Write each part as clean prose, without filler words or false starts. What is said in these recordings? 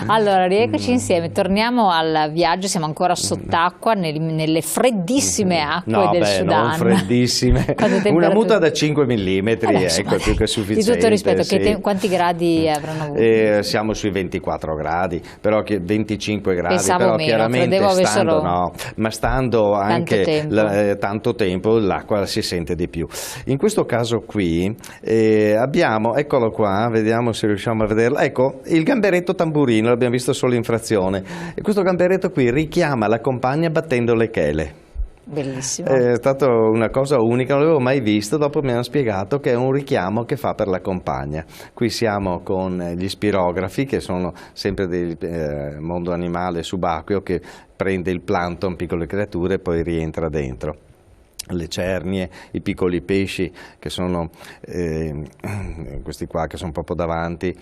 Allora, rieccoci insieme, torniamo al viaggio, siamo ancora sott'acqua, nelle freddissime acque del Sudan. Non freddissime, una muta da 5 mm, ecco, più che sufficiente. Di tutto rispetto, sì. Quanti gradi avranno avuto? Siamo sui 24 gradi, però 25 gradi, pensavo però meno, chiaramente stando anche tanto tempo l'acqua si sente di più. In questo caso qui abbiamo, eccolo qua, vediamo se riusciamo a vederlo, ecco il gamberetto tamburino, l'abbiamo visto solo in frazione, e questo gamberetto qui richiama la compagna battendo le chele. Bellissimo. È stata una cosa unica, non l'avevo mai visto, dopo mi hanno spiegato che è un richiamo che fa per la compagna. Qui siamo con gli spirografi, che sono sempre del mondo animale subacqueo, che prende il plancton, piccole creature, e poi rientra dentro. Le cernie, i piccoli pesci, che sono questi qua che sono proprio davanti,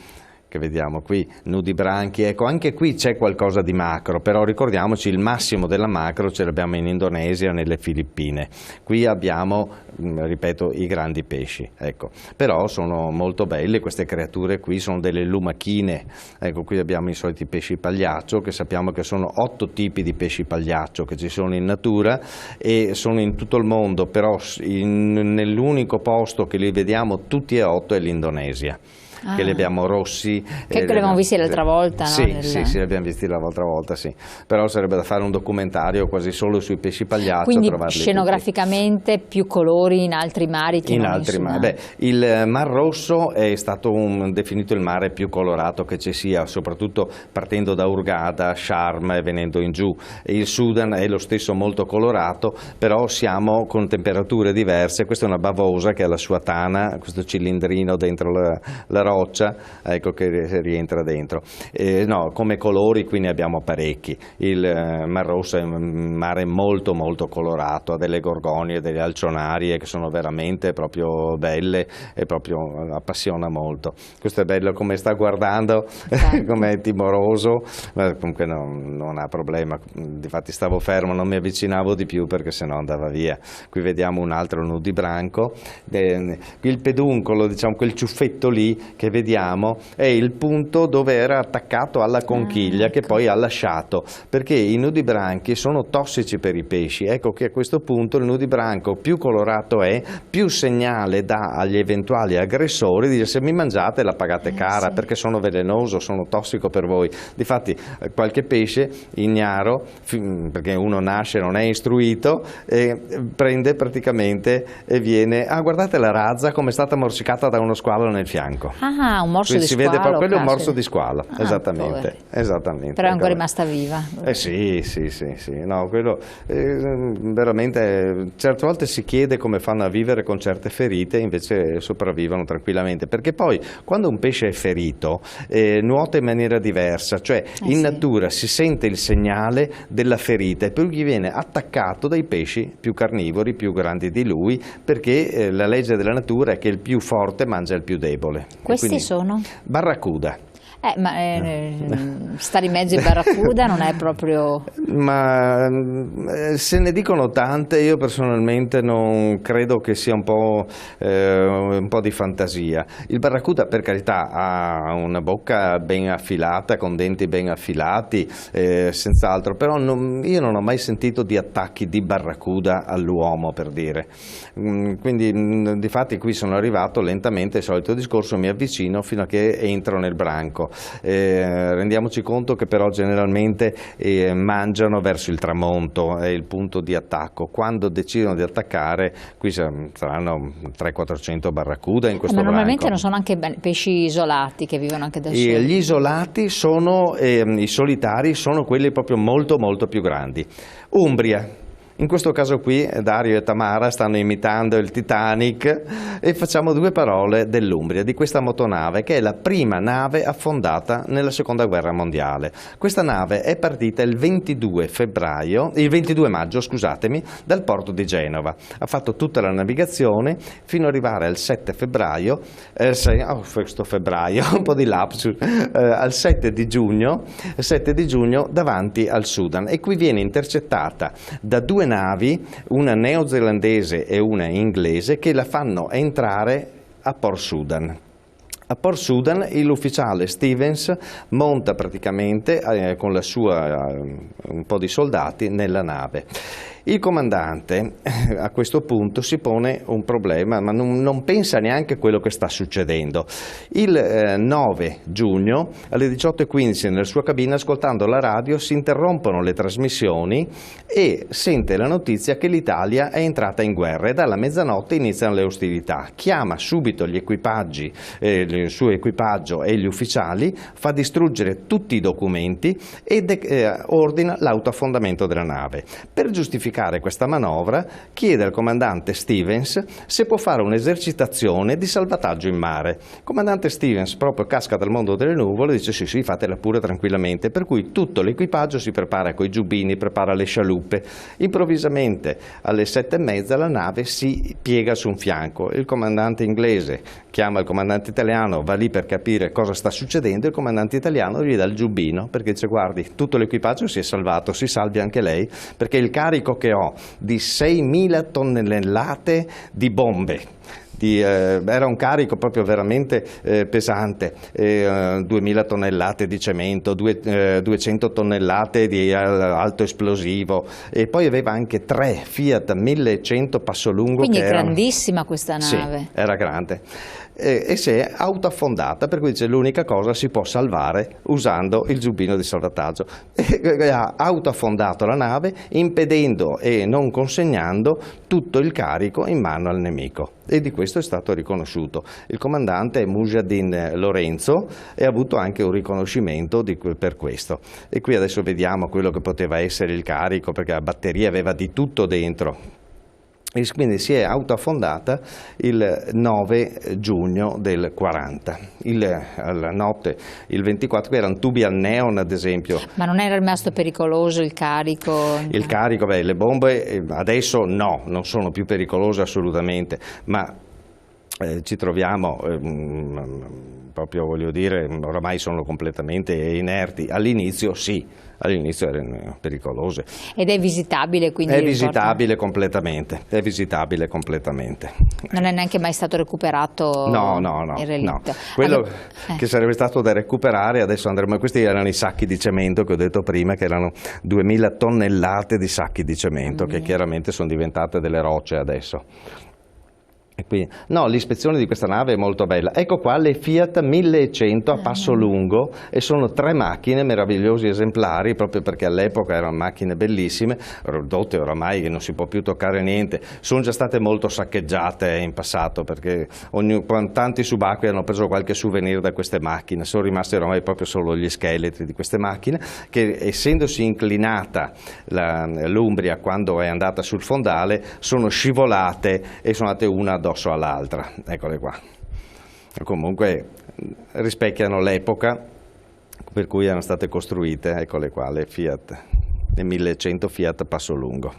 che vediamo qui, nudibranchi, ecco anche qui c'è qualcosa di macro, però ricordiamoci il massimo della macro ce l'abbiamo in Indonesia, nelle Filippine. Qui abbiamo, ripeto, i grandi pesci, ecco. Però sono molto belle queste creature qui, sono delle lumachine, ecco qui abbiamo i soliti pesci pagliaccio, che sappiamo che sono 8 tipi di pesci pagliaccio che ci sono in natura e sono in tutto il mondo, però nell'unico posto che li vediamo tutti e 8 è l'Indonesia. Che li abbiamo rossi. Che li abbiamo visti l'altra volta, sì, no? Sì, li abbiamo visti l'altra volta, sì. Però sarebbe da fare un documentario quasi solo sui pesci pagliaccio. Quindi scenograficamente tutti. Più colori in altri mari che in altri mari. Beh, il Mar Rosso è stato definito il mare più colorato che ci sia, soprattutto partendo da Hurghada, Sharm e venendo in giù. Il Sudan è lo stesso molto colorato, però siamo con temperature diverse. Questa è una bavosa che ha la sua tana, questo cilindrino dentro la roccia, ecco, che rientra dentro. No, come colori qui ne abbiamo parecchi. Il Mar Rosso è un mare molto molto colorato, ha delle gorgonie, delle alcionarie che sono veramente proprio belle e proprio appassiona molto. Questo è bello come sta guardando, come è timoroso, ma comunque non ha problema. Difatti stavo fermo, non mi avvicinavo di più perché sennò andava via. Qui vediamo un altro nudibranco, il peduncolo, diciamo quel ciuffetto lì che vediamo è il punto dove era attaccato alla conchiglia, che poi ha lasciato, perché i nudibranchi sono tossici per i pesci. Ecco che a questo punto il nudibranco più colorato è, più segnale dà agli eventuali aggressori di dire: se mi mangiate la pagate cara, perché sono velenoso, sono tossico per voi. Difatti qualche pesce ignaro, perché uno nasce non è istruito, prende praticamente e viene, guardate la razza come è stata morsicata da uno squalo nel fianco. Un morso di squalo. Si vede proprio, quello è un morso di squalo, esattamente. Però è ancora rimasta viva. Sì. No, quello veramente, certe volte si chiede come fanno a vivere con certe ferite, invece sopravvivono tranquillamente, perché poi quando un pesce è ferito nuota in maniera diversa, cioè in natura si sente il segnale della ferita e poi gli viene attaccato dai pesci più carnivori, più grandi di lui, perché la legge della natura è che il più forte mangia il più debole. Questi sono? Barracuda. Stare in mezzo ai barracuda non è proprio... Ma se ne dicono tante, io personalmente non credo che sia un po' di fantasia. Il barracuda, per carità, ha una bocca ben affilata, con denti ben affilati, senz'altro, però io non ho mai sentito di attacchi di barracuda all'uomo, per dire. Quindi difatti qui sono arrivato lentamente, il solito discorso, mi avvicino fino a che entro nel branco. Rendiamoci conto che però generalmente mangiano verso il tramonto, è il punto di attacco. Quando decidono di attaccare, qui saranno 300-400 barracuda in questo ma normalmente branco. non sono anche pesci isolati che vivono anche da soli? Gli isolati sono, i solitari sono quelli proprio molto molto più grandi. Umbria. In questo caso qui Dario e Tamara stanno imitando il Titanic e facciamo due parole dell'Umbria, di questa motonave che è la prima nave affondata nella seconda guerra mondiale. Questa nave è partita il 22 maggio, scusatemi, dal porto di Genova. Ha fatto tutta la navigazione fino ad arrivare al 7 febbraio, un po' di lapsus, al 7 di giugno davanti al Sudan, e qui viene intercettata da due navi, una neozelandese e una inglese, che la fanno entrare a Port Sudan. A Port Sudan l'ufficiale Stevens monta praticamente con la sua un po' di soldati nella nave. Il comandante a questo punto si pone un problema, ma non pensa neanche a quello che sta succedendo. Il 9 giugno alle 18:15 nella sua cabina, ascoltando la radio, si interrompono le trasmissioni e sente la notizia che l'Italia è entrata in guerra e dalla mezzanotte iniziano le ostilità. Chiama subito gli equipaggi, il suo equipaggio e gli ufficiali, fa distruggere tutti i documenti e ordina l'autoaffondamento della nave. Per giustificare questa manovra chiede al comandante Stevens se può fare un'esercitazione di salvataggio in mare. Il comandante Stevens proprio casca dal mondo delle nuvole e dice sì, fatela pure tranquillamente, per cui tutto l'equipaggio si prepara coi giubbini, prepara le scialuppe. Improvvisamente alle 7:30 la nave si piega su un fianco, il comandante inglese chiama il comandante italiano, va lì per capire cosa sta succedendo, il comandante italiano gli dà il giubbino perché dice guardi, tutto l'equipaggio si è salvato, si salvi anche lei, perché il carico che ho di 6.000 tonnellate di bombe, era un carico proprio veramente pesante, 2.000 tonnellate di cemento, 200 tonnellate di alto esplosivo, e poi aveva anche 3 Fiat 1100 passolungo. Quindi è grandissima questa nave. Sì, era grande. E si è autoaffondata, per cui dice l'unica cosa si può salvare usando il giubbino di salvataggio. Ha autoaffondato la nave, impedendo e non consegnando tutto il carico in mano al nemico, e di questo è stato riconosciuto. Il comandante è Mujahideen Lorenzo e ha avuto anche un riconoscimento per questo. E qui adesso vediamo quello che poteva essere il carico, perché la batteria aveva di tutto dentro. E quindi si è autoaffondata il 9 giugno del 40. Alla notte, il 24, erano tubi al neon ad esempio. Ma non era rimasto pericoloso il carico? Il carico, le bombe adesso no, non sono più pericolose assolutamente, ma ci troviamo proprio, voglio dire, oramai sono completamente inerti. All'inizio sì, all'inizio erano pericolose. Ed è visitabile quindi? È visitabile completamente, è visitabile completamente. Non è neanche mai stato recuperato il relitto? No. Quello che sarebbe stato da recuperare, adesso andremo, questi erano i sacchi di cemento che ho detto prima, che erano 2.000 tonnellate di sacchi di cemento, che chiaramente sono diventate delle rocce adesso. E quindi, no, l'ispezione di questa nave è molto bella. Ecco qua le Fiat 1100 a passo lungo, e sono 3 macchine, meravigliosi esemplari, proprio perché all'epoca erano macchine bellissime, ridotte oramai che non si può più toccare niente. Sono già state molto saccheggiate in passato, perché tanti subacquei hanno preso qualche souvenir da queste macchine. Sono rimasti oramai proprio solo gli scheletri di queste macchine, che essendosi inclinata l'Umbria quando è andata sul fondale, sono scivolate e sono andate una addosso all'altra. Eccole qua. Comunque rispecchiano l'epoca per cui erano state costruite. Eccole qua, le Fiat, le 1100 Fiat passolungo.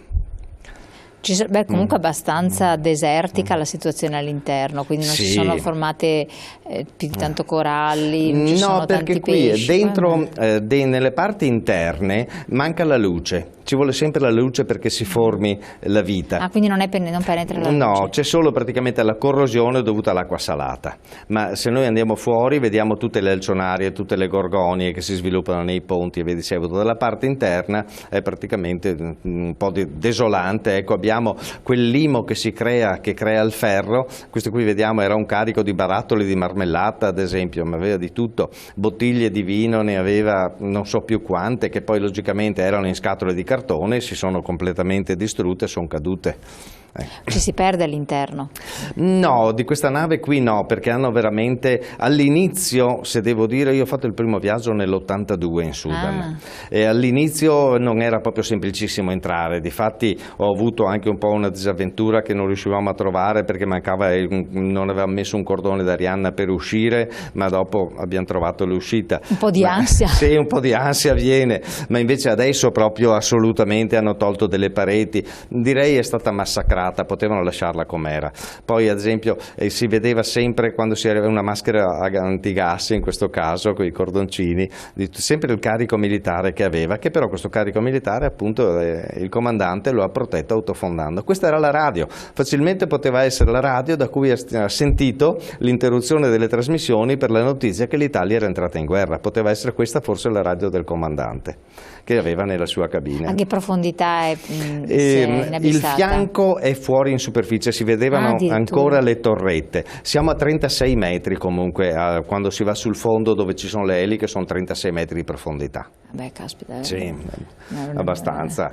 Comunque abbastanza desertica la situazione all'interno, quindi non si sono formate più di tanto coralli, non ci sono tanti pesci. Qui dentro, nelle parti interne, manca la luce. Ci vuole sempre la luce perché si formi la vita. Ah, quindi non penetra la luce? No, c'è solo praticamente la corrosione dovuta all'acqua salata. Ma se noi andiamo fuori vediamo tutte le alcionarie, tutte le gorgonie che si sviluppano nei ponti e via di seguito. Dalla parte interna è praticamente un po' desolante. Ecco, abbiamo quel limo che che crea il ferro. Questo qui vediamo era un carico di barattoli di marmellata ad esempio, ma aveva di tutto. Bottiglie di vino ne aveva non so più quante, che poi logicamente erano in scatole di cartone, si sono completamente distrutte, sono cadute. Ci si perde all'interno? No, di questa nave qui no, perché hanno veramente, all'inizio, se devo dire, io ho fatto il primo viaggio nell'82 in Sudan, e all'inizio non era proprio semplicissimo entrare, difatti ho avuto anche un po' una disavventura che non riuscivamo a trovare perché non avevamo messo un cordone d'Arianna per uscire, ma dopo abbiamo trovato l'uscita. Un po' di ansia? Sì, un po' di ansia viene, ma invece adesso proprio assolutamente hanno tolto delle pareti, direi è stata massacrata mascherata, potevano lasciarla com'era. Poi ad esempio si vedeva sempre quando si aveva una maschera antigas, in questo caso con i cordoncini, sempre il carico militare che aveva, che però questo carico militare appunto il comandante lo ha protetto autofondando. Questa era la radio, facilmente poteva essere la radio da cui ha sentito l'interruzione delle trasmissioni per la notizia che l'Italia era entrata in guerra. Poteva essere questa forse la radio del comandante che aveva nella sua cabina. A che profondità è il fianco è fuori in superficie, si vedevano ancora le torrette. Siamo a 36 metri comunque, quando si va sul fondo dove ci sono le eliche sono 36 metri di profondità. Beh, caspita. Sì, abbastanza.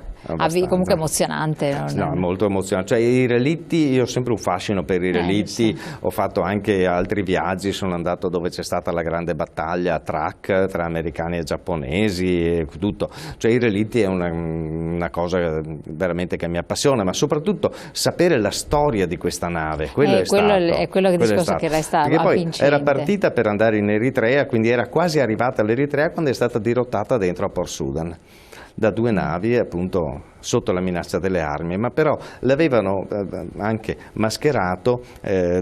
Comunque emozionante. No, molto emozionante. Cioè, i relitti, io ho sempre un fascino per i relitti, ho fatto anche altri viaggi, sono andato dove c'è stata la grande battaglia a Trak tra americani e giapponesi e tutto. Cioè i relitti è una cosa veramente che mi appassiona, ma soprattutto sapere la storia di questa nave, è quello che discorso che resta perché poi vincente. Era partita per andare in Eritrea, quindi era quasi arrivata all'Eritrea quando è stata dirottata dentro a Port Sudan da 2 navi appunto sotto la minaccia delle armi, ma però l'avevano anche mascherato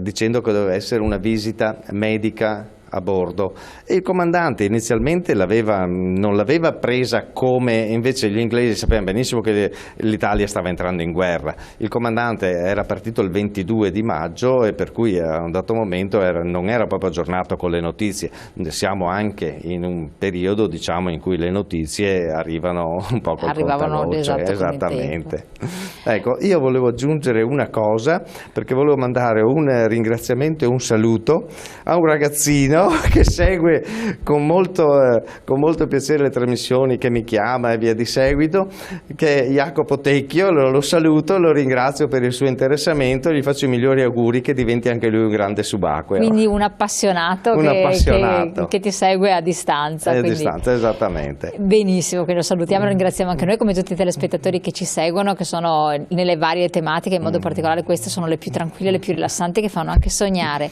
dicendo che doveva essere una visita medica a bordo, e il comandante inizialmente non l'aveva presa come, invece gli inglesi sapevano benissimo che l'Italia stava entrando in guerra. Il comandante era partito il 22 di maggio e per cui a un dato momento non era proprio aggiornato con le notizie. Siamo anche in un periodo, diciamo, in cui le notizie arrivano un po' col contavoce. Esattamente. Ecco, io volevo aggiungere una cosa, perché volevo mandare un ringraziamento e un saluto a un ragazzino che segue con molto piacere le trasmissioni, che mi chiama e via di seguito, che è Jacopo Tecchio. Lo saluto, lo ringrazio per il suo interessamento e gli faccio i migliori auguri che diventi anche lui un grande subacqueo. Quindi un appassionato, che ti segue a distanza. A distanza, esattamente. Benissimo, quindi lo salutiamo e lo ringraziamo anche noi, come tutti i telespettatori che ci seguono, che sono nelle varie tematiche, in modo particolare queste sono le più tranquille, le più rilassanti, che fanno anche sognare.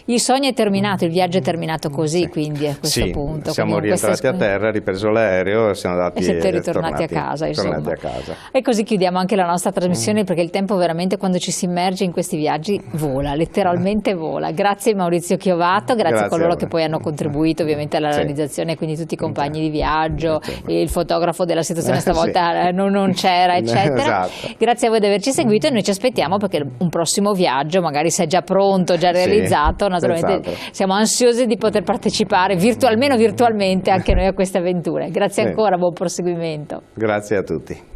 Il sogno è terminato, il viaggio è terminato così, quindi a questo punto. Siamo rientrati a terra, ripreso l'aereo, siamo andati e siete ritornati a casa, insomma. A casa. E così chiudiamo anche la nostra trasmissione, perché il tempo veramente, quando ci si immerge in questi viaggi, vola, letteralmente vola. Grazie Maurizio Chiovato, grazie a coloro che poi hanno contribuito ovviamente alla realizzazione, quindi tutti i compagni di viaggio, il fotografo della situazione stavolta non c'era, eccetera. Esatto. Grazie a voi di averci seguito e noi ci aspettiamo, perché un prossimo viaggio magari se è già pronto, già realizzato, naturalmente siamo ansiosi di poter partecipare almeno virtualmente anche noi a queste avventure. Grazie ancora, buon proseguimento. Grazie a tutti.